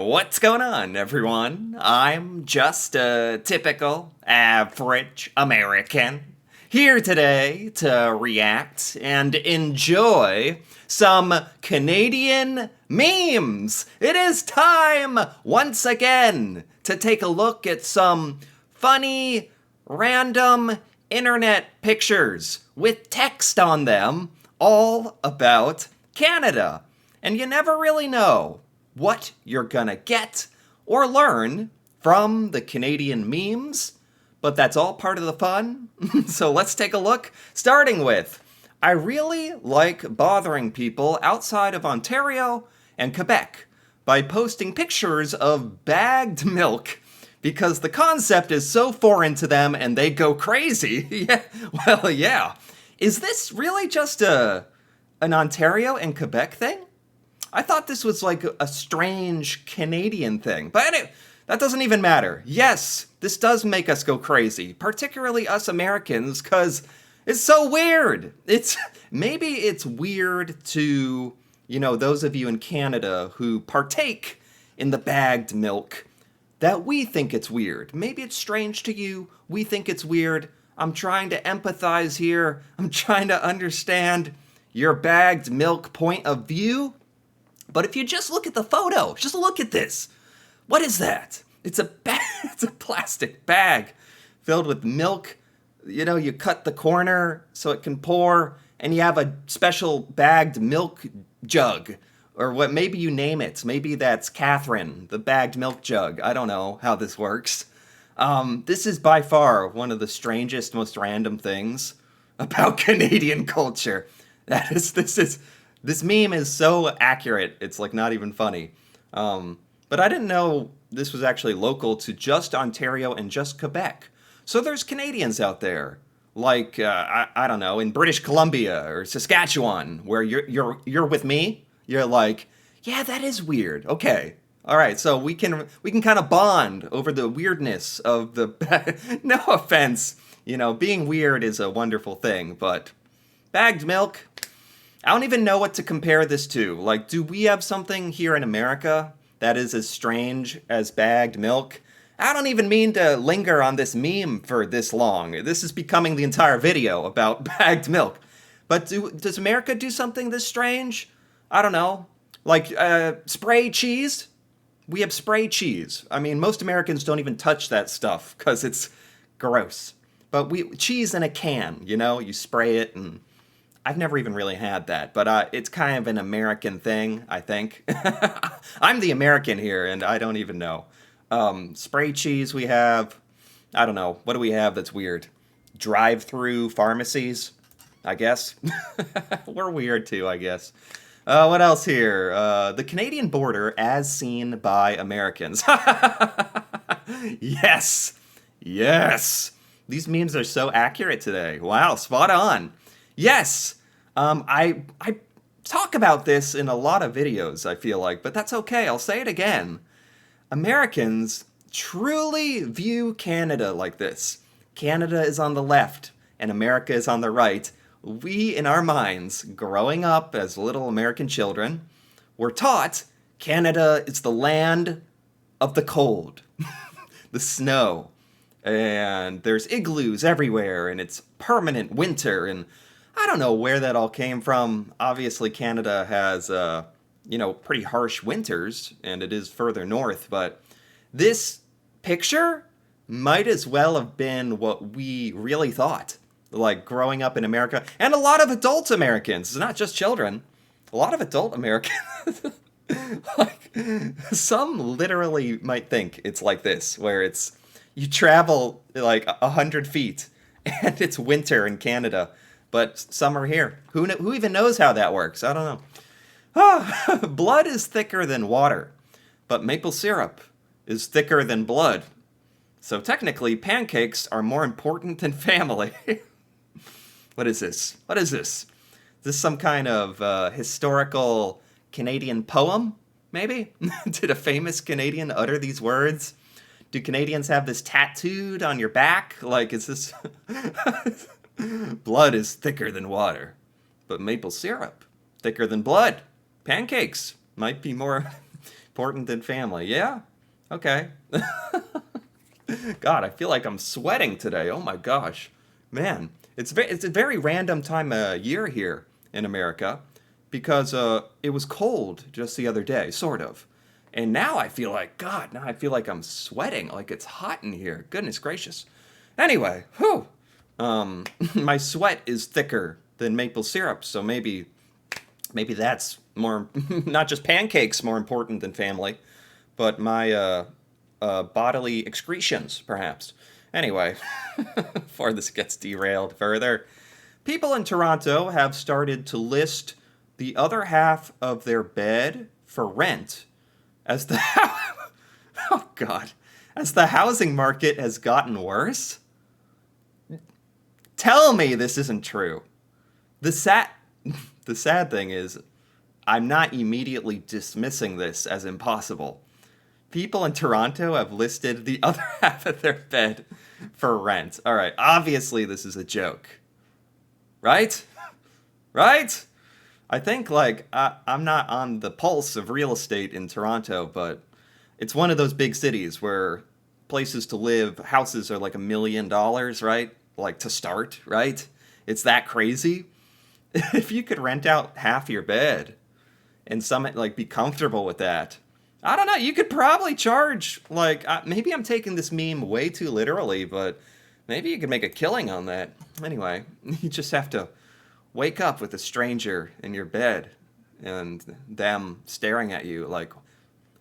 What's going on, everyone? I'm just a typical, average American here today to react and enjoy some Canadian memes. It is time once again to take a look at some funny, random internet pictures with text on them all about Canada. And you never really know what you're gonna get or learn from the Canadian memes, but that's all part of the fun. So let's take a look, starting with I really like bothering people outside of Ontario and Quebec by posting pictures of bagged milk because the concept is so foreign to them and they go crazy. Yeah, well, yeah. Is this really just an Ontario and Quebec thing? I thought this was like a strange Canadian thing. But anyway, that doesn't even matter. Yes, this does make us go crazy, particularly us Americans, because it's so weird. Maybe it's weird to, those of you in Canada who partake in the bagged milk that we think it's weird. Maybe it's strange to you. We think it's weird. I'm trying to empathize here. I'm trying to understand your bagged milk point of view. But if you just look at the photo, just look at this. What is that? It's a bag, it's a plastic bag filled with milk. You cut the corner so it can pour, and you have a special bagged milk jug, or what? Maybe you name it. Maybe that's Catherine, the bagged milk jug. I don't know how this works. This is by far one of the strangest, most random things about Canadian culture. This meme is so accurate, it's like not even funny. But I didn't know this was actually local to just Ontario and just Quebec. So there's Canadians out there, like I don't know, in British Columbia or Saskatchewan, where you're with me. You're like, yeah, that is weird. Okay, all right, so we can kind of bond over the weirdness of the. No offense, being weird is a wonderful thing, but bagged milk. I don't even know what to compare this to. Like, do we have something here in America that is as strange as bagged milk? I don't even mean to linger on this meme for this long. This is becoming the entire video about bagged milk. But does America do something this strange? I don't know. Like, spray cheese? We have spray cheese. I mean, most Americans don't even touch that stuff because it's gross. But cheese in a can, you spray it and I've never even really had that, but it's kind of an American thing, I think. I'm the American here, and I don't even know. Spray cheese we have. I don't know. What do we have that's weird? Drive-through pharmacies, I guess. We're weird too, I guess. What else here? The Canadian border as seen by Americans. Yes! Yes! These memes are so accurate today. Wow, spot on. Yes, I talk about this in a lot of videos, I feel like, but that's okay. I'll say it again. Americans truly view Canada like this. Canada is on the left and America is on the right. We, in our minds, growing up as little American children, were taught Canada is the land of the cold, the snow, and there's igloos everywhere, and it's permanent winter, and I don't know where that all came from. Obviously, Canada has, pretty harsh winters, and it is further north, but this picture might as well have been what we really thought, like growing up in America, and a lot of adult Americans, it's not just children, a lot of adult Americans, like, some literally might think it's like this, where you travel like 100 feet, and it's winter in Canada, but some are here. Who even knows how that works? I don't know. Blood is thicker than water, but maple syrup is thicker than blood. So technically, pancakes are more important than family. What is this? What is this? Is this some kind of historical Canadian poem, maybe? Did a famous Canadian utter these words? Do Canadians have this tattooed on your back? Like, is this... Blood is thicker than water, but maple syrup thicker than blood. Pancakes might be more Important than family. Yeah. Okay. God, I feel like I'm sweating today. Oh my gosh. Man, it's a very random time of year here in America because it was cold just the other day, sort of. And now I feel like, God, now I feel like I'm sweating, like it's hot in here. Goodness gracious. Anyway, whew. My sweat is thicker than maple syrup, so maybe that's more, not just pancakes more important than family, but my bodily excretions, perhaps. Anyway, before this gets derailed further, people in Toronto have started to list the other half of their bed for rent as the oh god, as the housing market has gotten worse. Tell me this isn't true. The sad the sad thing is I'm not immediately dismissing this as impossible. People in Toronto have listed the other half of their bed for rent. All right, obviously this is a joke. Right? Right? I think like I'm not on the pulse of real estate in Toronto, but it's one of those big cities where places to live, houses are like $1 million, right? Like to start, right? It's that crazy. If you could rent out half your bed and some like be comfortable with that, I don't know. You could probably charge like maybe I'm taking this meme way too literally, but maybe you could make a killing on that. Anyway, you just have to wake up with a stranger in your bed and them staring at you like,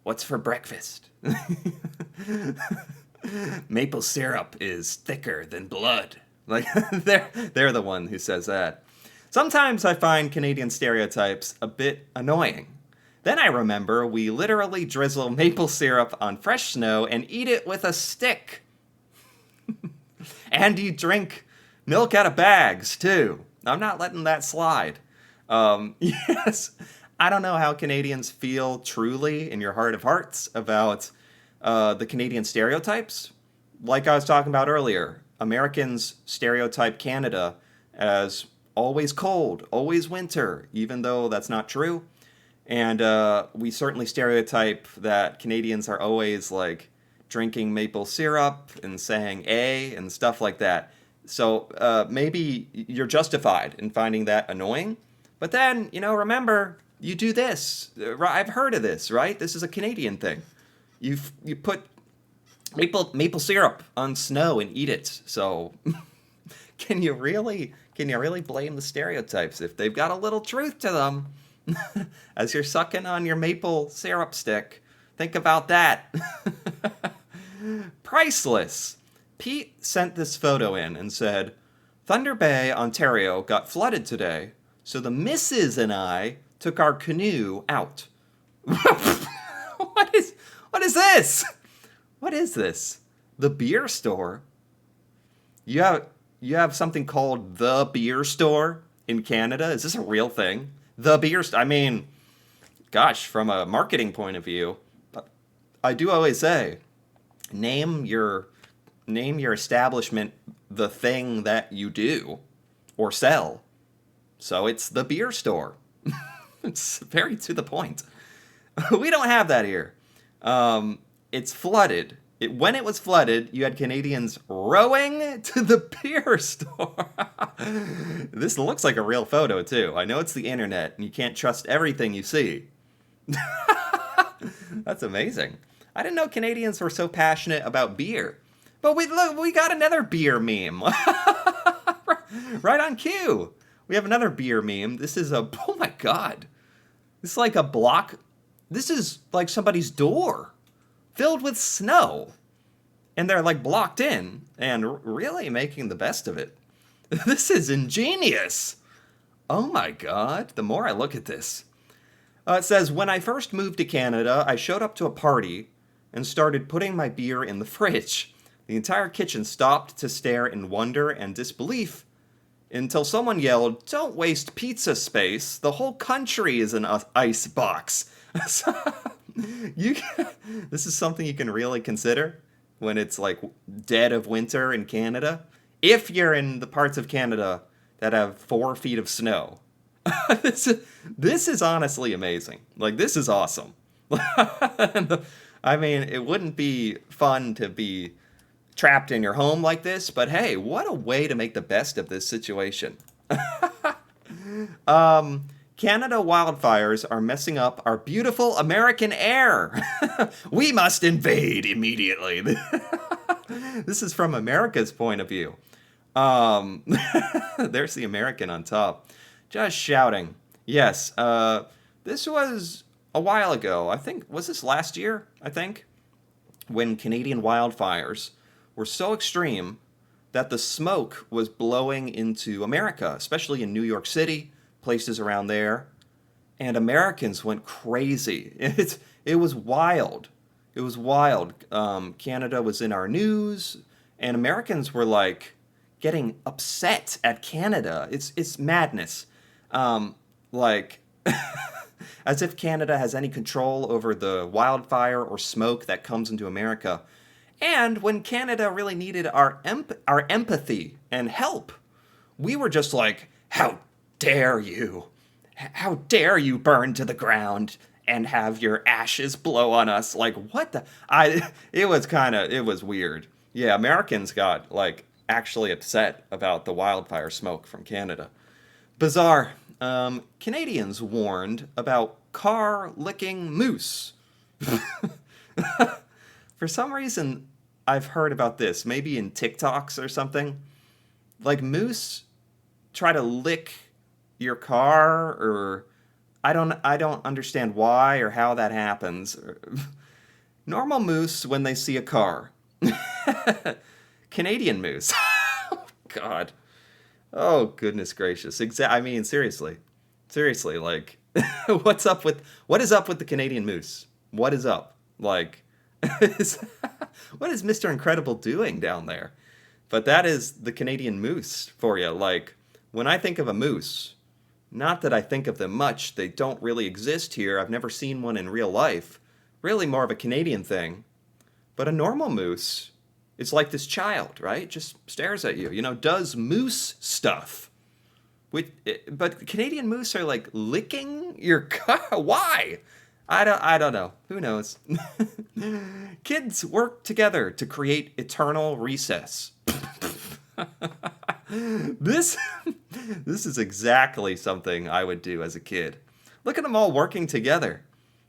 "What's for breakfast?" Maple syrup is thicker than blood. Like they're the one who says that. Sometimes I find Canadian stereotypes a bit annoying. Then I remember we literally drizzle maple syrup on fresh snow and eat it with a stick. And you drink milk out of bags, too. I'm not letting that slide. Yes, I don't know how Canadians feel truly in your heart of hearts about the Canadian stereotypes. Like I was talking about earlier, Americans stereotype Canada as always cold, always winter, even though that's not true. And we certainly stereotype that Canadians are always like drinking maple syrup and saying "a" and stuff like that. So maybe you're justified in finding that annoying. But then, remember, you do this. I've heard of this, right? This is a Canadian thing. You put maple syrup on snow and eat it. So can you really blame the stereotypes if they've got a little truth to them? As you're sucking on your maple syrup stick, think about that. Priceless. Pete sent this photo in and said, Thunder Bay, Ontario got flooded today, so the missus and I took our canoe out. What is this? What is this? The beer store? You have something called the beer store in Canada? Is this a real thing? The beer store. I mean, gosh, from a marketing point of view, I do always say, name your establishment the thing that you do or sell. So it's the beer store. It's very to the point. We don't have that here. It's flooded. When it was flooded, you had Canadians rowing to the beer store. This looks like a real photo, too. I know it's the internet, and you can't trust everything you see. That's amazing. I didn't know Canadians were so passionate about beer. But we got another beer meme. Right on cue. We have another beer meme. This is oh my God. This is like a block. This is like somebody's door filled with snow. And they're like blocked in and really making the best of it. This is ingenious. Oh my God. The more I look at this. It says, when I first moved to Canada, I showed up to a party and started putting my beer in the fridge. The entire kitchen stopped to stare in wonder and disbelief until someone yelled, "Don't waste pizza space. The whole country is an ice box." This is something you can really consider when it's like dead of winter in Canada. If you're in the parts of Canada that have 4 feet of snow. This is honestly amazing. Like, this is awesome. I mean, it wouldn't be fun to be trapped in your home like this, but hey, what a way to make the best of this situation. Canada wildfires are messing up our beautiful American air. We must invade immediately. This is from America's point of view. Um, there's the American on top, just shouting. Yes, this was a while ago. I think, was this last year? I think, when Canadian wildfires were so extreme that the smoke was blowing into America, especially in New York City, places around there, and Americans went crazy. It was wild. It was wild. Canada was in our news, and Americans were like getting upset at Canada. It's madness. Like as if Canada has any control over the wildfire or smoke that comes into America. And when Canada really needed our empathy and help, we were just like, "How dare you? How dare you burn to the ground and have your ashes blow on us?" Like, what the? It was weird. Yeah, Americans got like actually upset about the wildfire smoke from Canada. Bizarre. Canadians warned about car licking moose. For some reason, I've heard about this, maybe in TikToks or something. Like moose try to lick your car, or I don't understand why or how that happens. Normal moose when they see a car. Canadian moose. Oh, God. Oh, goodness gracious. I mean, seriously. Seriously, like, what is up with the Canadian moose? What is up? Like, what is Mr. Incredible doing down there? But that is the Canadian moose for you. Like, when I think of a moose, not that I think of them much, they don't really exist here. I've never seen one in real life. Really more of a Canadian thing. But a normal moose, it's like this child, right? Just stares at you, does moose stuff. But Canadian moose are like licking your car. Why? I don't know. Who knows? Kids work together to create eternal recess. This this is exactly something I would do as a kid. Look at them all working together,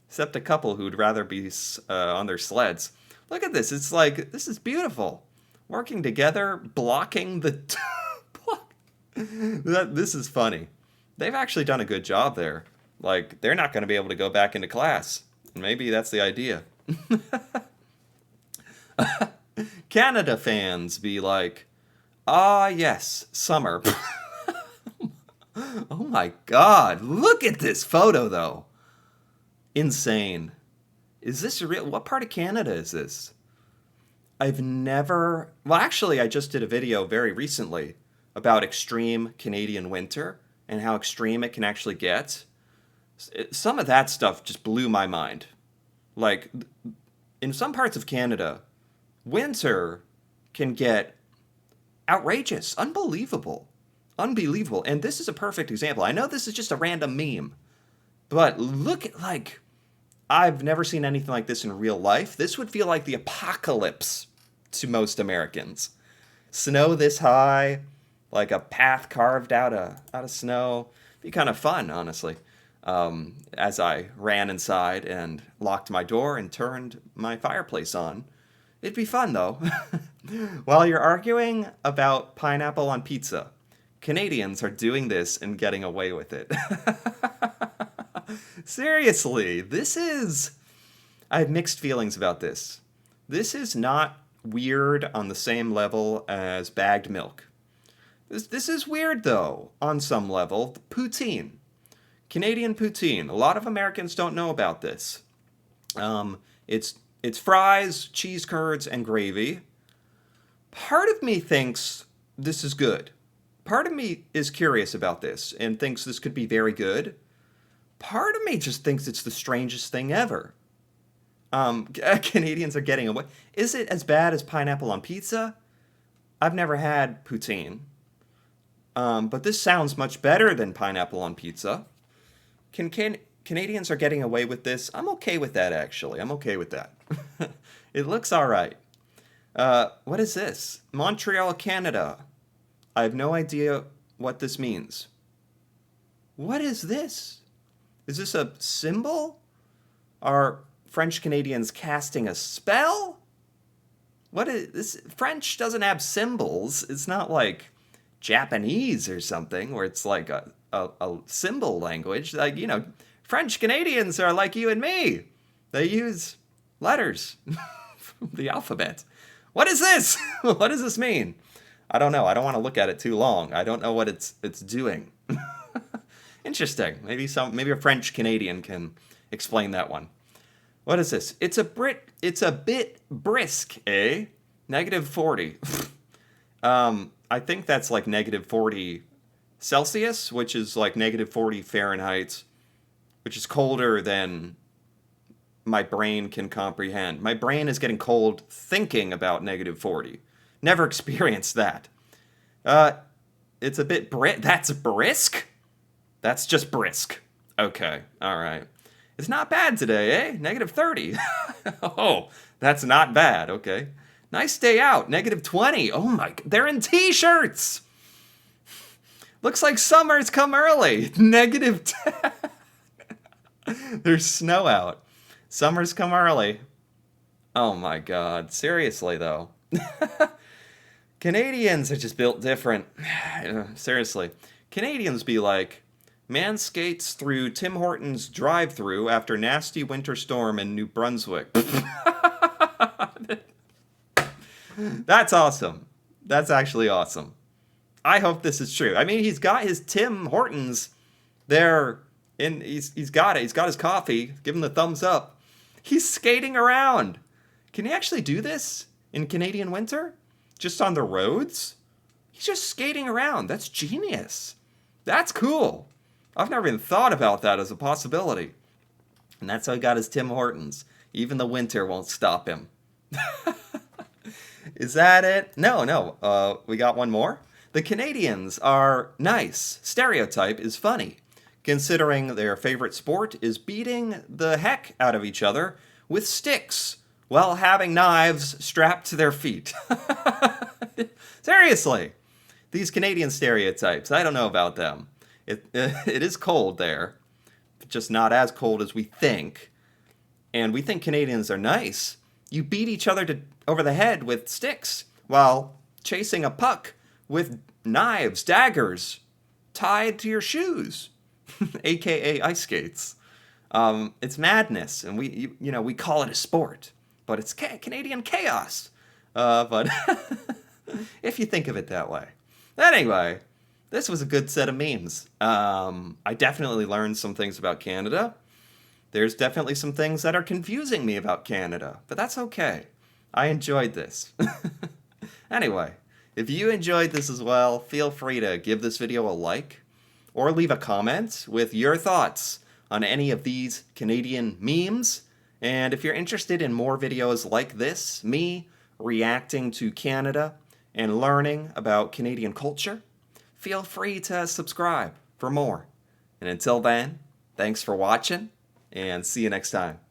except a couple who'd rather be on their sleds. Look at this. It's like, this is beautiful. Working together, blocking the this is funny. They've actually done a good job there. Like, they're not going to be able to go back into class. Maybe that's the idea. Canada fans be like, "Ah, yes, summer." Oh my God. Look at this photo, though. Insane. Is this real? What part of Canada is this? I've never. Well, actually, I just did a video very recently about extreme Canadian winter and how extreme it can actually get. Some of that stuff just blew my mind. Like, in some parts of Canada, winter can get outrageous, unbelievable. Unbelievable. And this is a perfect example. I know this is just a random meme, but look at, like, I've never seen anything like this in real life. This would feel like the apocalypse to most Americans. Snow this high, like a path carved out of snow. Be kind of fun, honestly. As I ran inside and locked my door and turned my fireplace on. It'd be fun, though. While you're arguing about pineapple on pizza, Canadians are doing this and getting away with it. Seriously, I have mixed feelings about this. This is not weird on the same level as bagged milk. This is weird, though, on some level. Poutine. Canadian poutine. A lot of Americans don't know about this. It's fries, cheese curds, and gravy. Part of me thinks this is good. Part of me is curious about this and thinks this could be very good. Part of me just thinks it's the strangest thing ever. Canadians are getting away. Is it as bad as pineapple on pizza? I've never had poutine. But this sounds much better than pineapple on pizza. Can Canadians are getting away with this. I'm okay with that, actually. I'm okay with that. It looks all right. What is this? Montreal, Canada. I have no idea what this means. What is this? Is this a symbol? Are French Canadians casting a spell? What is this? French doesn't have symbols. It's not like Japanese or something where it's like a symbol language. Like, French Canadians are like you and me. They use letters from the alphabet. What is this? What does this mean? I don't know. I don't want to look at it too long. I don't know what it's doing. Interesting. Maybe a French Canadian can explain that one. What is this? It's a bit brisk, eh? -40. I think that's like -40 Celsius, which is like -40 Fahrenheit, which is colder than my brain can comprehend. My brain is getting cold thinking about -40. Never experienced that. It's a bit that's brisk? That's just brisk. Okay, all right. It's not bad today, eh? -30. Oh, that's not bad. Okay. Nice day out. -20. Oh my, they're in t-shirts. Looks like summer's come early. -10. There's snow out. Summer's come early. Oh my God. Seriously, though. Canadians are just built different. Seriously. Canadians be like, man skates through Tim Hortons drive-thru after nasty winter storm in New Brunswick. That's awesome. That's actually awesome. I hope this is true. I mean, he's got his Tim Hortons there, and he's got it. He's got his coffee. Give him the thumbs up. He's skating around. Can he actually do this in Canadian winter? Just on the roads? He's just skating around. That's genius. That's cool. I've never even thought about that as a possibility. And that's how he got his Tim Hortons. Even the winter won't stop him. Is that it? No. We got one more. The Canadians are nice. Stereotype is funny, considering their favorite sport is beating the heck out of each other with sticks while having knives strapped to their feet. Seriously, these Canadian stereotypes, I don't know about them. It is cold there, just not as cold as we think. And we think Canadians are nice. You beat each other over the head with sticks while chasing a puck with knives, daggers, tied to your shoes, aka ice skates. It's madness, and we call it a sport, but it's Canadian chaos. But if you think of it that way. Anyway, this was a good set of memes. I definitely learned some things about Canada. There's definitely some things that are confusing me about Canada, but that's okay. I enjoyed this. Anyway, if you enjoyed this as well, feel free to give this video a like or leave a comment with your thoughts on any of these Canadian memes. And if you're interested in more videos like this, me reacting to Canada and learning about Canadian culture, feel free to subscribe for more. And until then, thanks for watching, and see you next time.